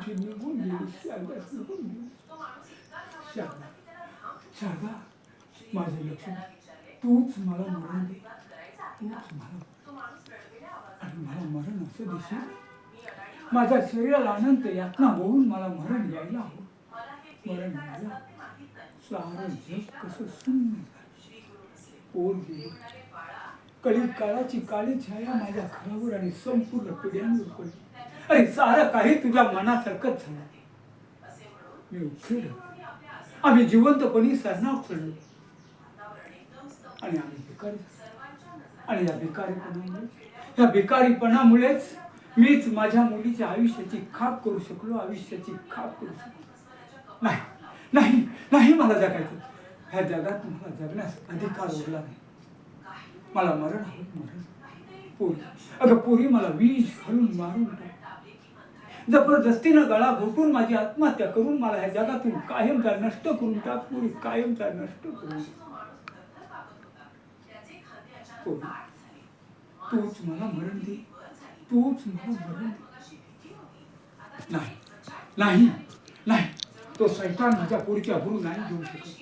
आमची निघून गेली, शारदा निघून गेली. शारदा, शारदा, माझे लक्ष्मी, तूच मला मरण दे, तूच मला, आणि मला मरण असं देशील. माझ्या शरीराला अनंत यातना होऊन मला मरण यायला हवं, मरण यायला. सारं जग कसं शून्य झालं. पोर गेली, कळी काळाची काळी छाया माझ्या घरावर आणि संपूर्ण पिढ्यांवर पडली. अरे सारं काही तुझ्या मनासारखंच झालं. मी उठलो, आम्ही जिवंतपणी सरणार चढलो, आणि आम्ही भिकारी झालो. आणि या भिकारीपणामुळेच मीच माझ्या मुलीच्या आयुष्याची खाप करू शकलो, आयुष्याची खाप करू शकलो. नाही नाही नाही, मला जगायचं. ह्या जगात मला जगण्यास अधिकार उरला नाही. मला मरण हवं, मरण. पोरी, अगं पोरी, मला विष घालून मारून टाक, जबरदस्तीनं गळा घोटून माझी आत्महत्या करून मला ह्या जगातून कायमचा नष्ट करून टाक. पोरी, कायमचा नष्ट करून. पोरी, तूच मला मरण दे, तूच मला मरण दे. नाही नाही नाही, तो सैतान माझ्या पोरीची अब्रू नाही घेऊ शकत.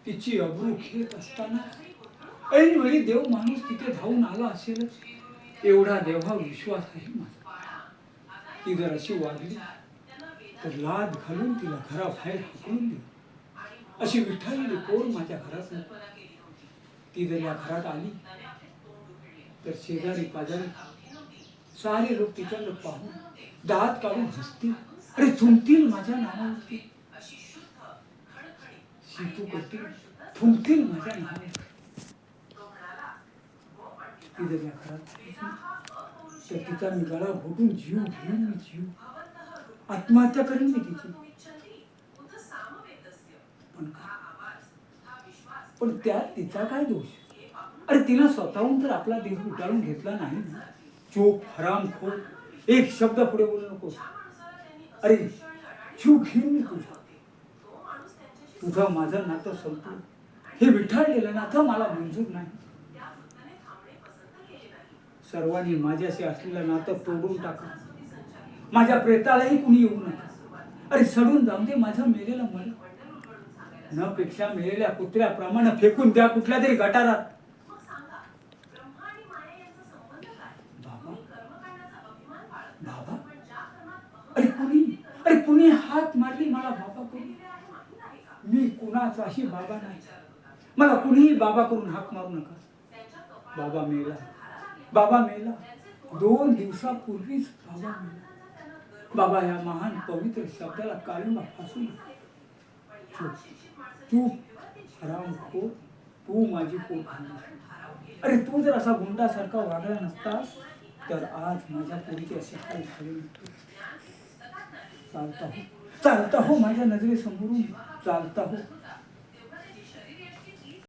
तिची अब्रू घेत असताना ऐनवेळी देव माणूस तिथे धावून आला असेलच, एवढा देवावर विश्वास आहे माझा. ती जर अशी वागली तर लाद घालून तिला घराबाहेर हाकलून देऊ. अशी विठ्ठलेली पोर माझ्या घरात नको. ती जर या घरात आली तर शेजारी पाजारी सारे लोक तिच्याकडे पाहून दात काढून हसतील, अरे थुंकतील माझ्या नावावरती. शितू करतील, थुंकतील माझ्या नावावर. ती जर या घरात तर तिचा मी गळा घोटून जीव घेईन, मी जीव आत्महत्या करेन मी तिची. पण त्यात तिचा काय दोष? अरे तिनं स्वतःहून तर आपला देह उटाळून घेतला नाही. चोप, हरामखोर, एक शब्द पुढे बोलू नको. अरे जीव घेईन मी तुझा. तुझं माझं नातं संपलं, हे विठ्ठळलेलं नातं मला मंजूर नाही. सर्वांनी माझ्याशी असलेलं नातं तोडून टाका. माझ्या प्रेतालाही कुणी येऊ नका. अरे सडून जाऊन दे माझं मेलेलं मन. न पेक्षा मेलेल्या कुत्र्याप्रमाणे फेकून द्या कुठल्या तरी गटारात. बाबा, बाबा, अरे कुणी हात मारली मला बाबा करून. मी कुणाचाही बाबा नाही. मला कुणीही बाबा करून हाक मारू नका. बाबा मेला, बाबा मेला. 2 दिवसापूर्वीच बाबा मेला. बाबा या महान पवित्र शब्दाला काळिंबा फासून. तू हरामखोर, तू माझी पोट खाल्लीस. अरे तू जर असा गुंडासारखा वागला नसतास तर आज माझ्या पोरीचे असे हाल झाले नसते. चालता हो माझ्या नजरेसमोरून, चालता हो.